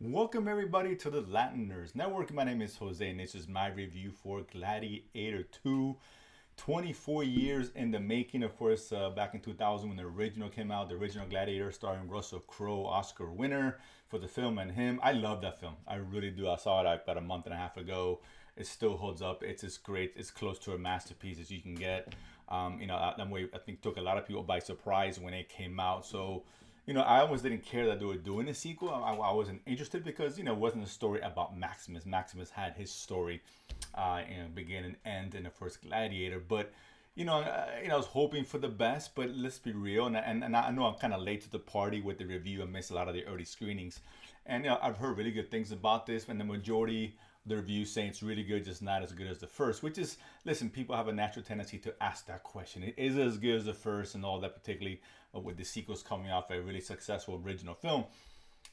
Welcome everybody to the Latin Nerds Network. My name is Jose and this is my review for Gladiator 2. 24 years in the making, of course, back in 2000 when the original came out, the original Gladiator starring Russell Crowe, Oscar winner for the film and him. I love that film. I really do. I saw it about a month and a half ago. It still holds up. It's as great, it's close to a masterpiece as you can get. That way I think took a lot of people by surprise when it came out. So I almost didn't care that they were doing a sequel. I wasn't interested because it wasn't a story about Maximus. Maximus had his story, begin and end in the first Gladiator. But I was hoping for the best. But let's be real, and I know I'm kind of late to the party with the review. I missed a lot of the early screenings, and I've heard really good things about this, and the majority the reviews saying it's really good, just not as good as the first. Which is, listen, people have a natural tendency to ask that question: is it as good as the first, and all that, particularly with the sequels coming off a really successful original film.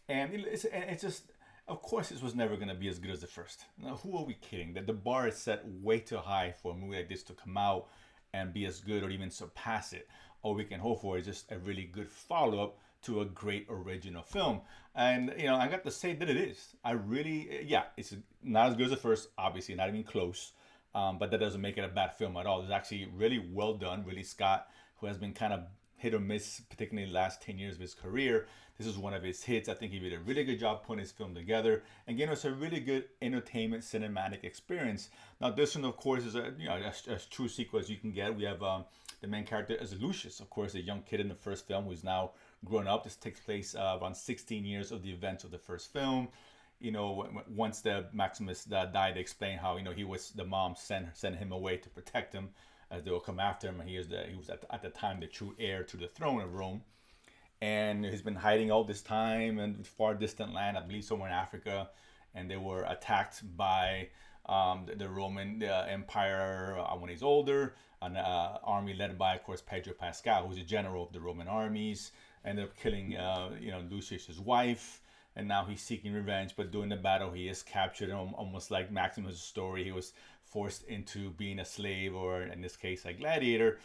And it's just, of course, this was never going to be as good as the first. Now, who are we kidding? That the bar is set way too high for a movie like this to come out and be as good or even surpass it. All we can hope for is just a really good follow up to a great original film. And I got to say that it is. I really, yeah, it's not as good as the first, obviously, not even close. But that doesn't make it a bad film at all. It's actually really well done. Really, Scott, who has been kind of hit or miss, particularly the last 10 years of his career. This is one of his hits. I think he did a really good job putting his film together and gave us a really good entertainment cinematic experience. Now, this one, of course, is as true sequel as you can get. We have the main character as Lucius, of course, a young kid in the first film who's now grown up. This takes place around 16 years of the events of the first film. Once the Maximus died, they explain how the mom sent him away to protect him as they will come after him. He was at the time the true heir to the throne of Rome, and he's been hiding all this time in far distant land, I believe somewhere in Africa, and they were attacked by the Roman Empire when he's older. An army led by, of course, Pedro Pascal, who's a general of the Roman armies, ended up killing Lucius's wife. And now he's seeking revenge, but during the battle he is captured, almost like Maximus' story. He was forced into being a slave, or in this case a gladiator,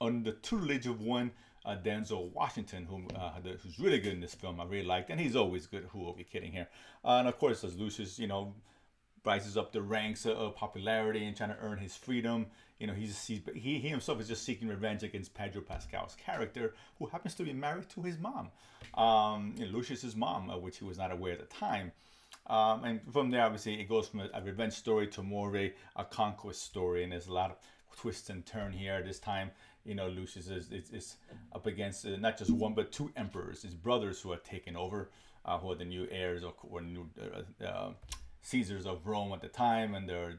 under the tutelage of one Denzel Washington, who's really good in this film. I really liked, and he's always good. Who will be kidding here? And of course, as Lucius, rises up the ranks of popularity and trying to earn his freedom. He himself is just seeking revenge against Pedro Pascal's character, who happens to be married to his mom, Lucius's mom, which he was not aware at the time. And from there, obviously, it goes from a revenge story to more of a conquest story, and there's a lot of twists and turn here. This time, Lucius is up against not just one but two emperors, his brothers who are taken over, who are the new heirs or new Caesars of Rome at the time, and they're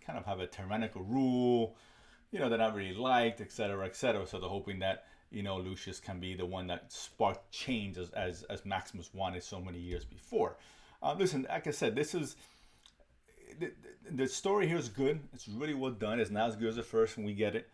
kind of have a tyrannical rule, they're not really liked, etc., etc. So they're hoping that Lucius can be the one that sparked change as Maximus wanted so many years before. Listen, like I said, this is the story here is good. It's really well done. It's not as good as the first, when we get it.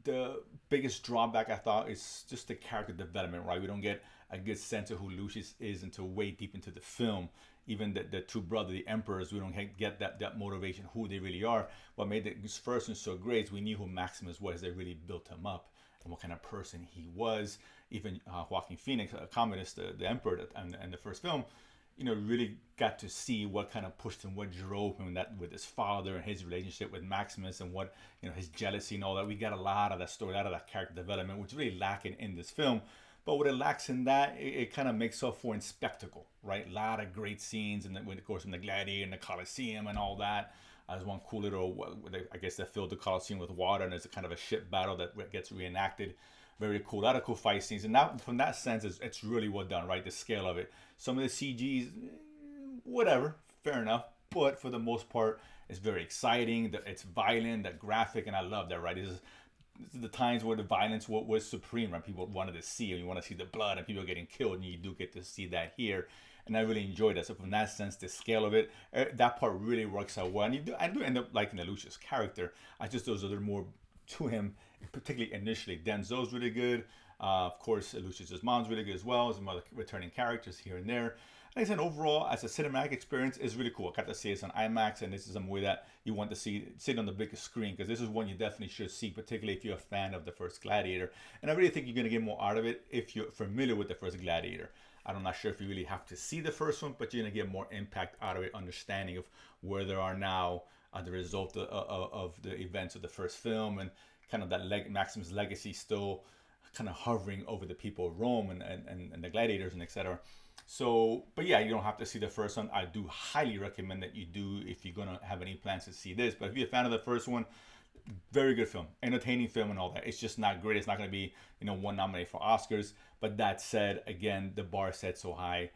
The biggest drawback, I thought, is just the character development. Right, we don't get a good sense of who Lucius is until way deep into the film. Even the two brothers, the emperors, we don't get that motivation, who they really are. What made this first one so great is we knew who Maximus was. They really built him up and what kind of person he was. Even Joaquin Phoenix, Commodus, the emperor, and the first film, really got to see what kind of pushed him, what drove him, that with his father and his relationship with Maximus, and what his jealousy and all that. We got a lot of that story, a lot of that character development, which is really lacking in this film. But what it lacks in that, it kind of makes up for in spectacle, right? A lot of great scenes, and of course, in the Gladiator and the Colosseum and all that. There's one cool little, I guess they filled the Colosseum with water, and there's a kind of a ship battle that gets reenacted. Very cool, a lot of cool fight scenes, and that, from that sense, it's really well done, right? The scale of it. Some of the CGs, whatever, fair enough, but for the most part, it's very exciting. It's violent, that graphic, and I love that, right? This is the times where the violence was supreme, right? People wanted to see, and you want to see the blood and people getting killed, and you do get to see that here. And I really enjoyed that. So from that sense, the scale of it, that part really works out well. And I do end up liking the Lucius character. I just, there's a little more to him, particularly initially. Denzel's really good. Of course, Lucius's mom's really good as well. Some other returning characters here and there. Like I said, overall, as a cinematic experience, is really cool. I got to see this on IMAX, and this is a movie that you want to see sit on the biggest screen, because this is one you definitely should see, particularly if you're a fan of the first Gladiator. And I really think you're going to get more out of it if you're familiar with the first Gladiator. I'm not sure if you really have to see the first one, but you're gonna get more impact out of it, understanding of where they are now, the result of the events of the first film, and kind of that Maximus legacy still kind of hovering over the people of Rome and the gladiators and etc. So, but yeah, you don't have to see the first one. I do highly recommend that you do if you're gonna have any plans to see this. But if you're a fan of the first one, very good film, entertaining film, and all that. It's just not great. It's not going to be, one nominated for Oscars. But that said, again, the bar set so high.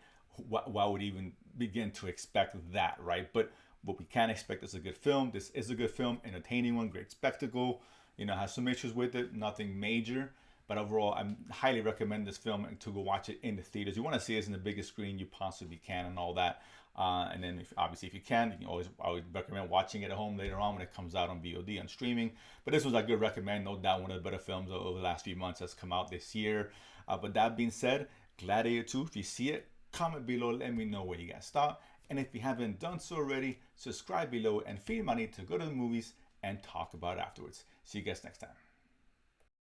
Why would even begin to expect that, right? But what we can expect is a good film. This is a good film, entertaining one, great spectacle. Has some issues with it, nothing major. But overall, I highly recommend this film to go watch it in the theaters. You want to see it in the biggest screen you possibly can and all that. And then if you can I would recommend watching it at home later on when it comes out on VOD, on streaming. But this was a good recommend, no doubt one of the better films over the last few months that's come out this year. But that being said, Gladiator 2, if you see it, comment below, let me know what you guys thought. And if you haven't done so already, subscribe below and feed money to go to the movies and talk about it afterwards. See you guys next time.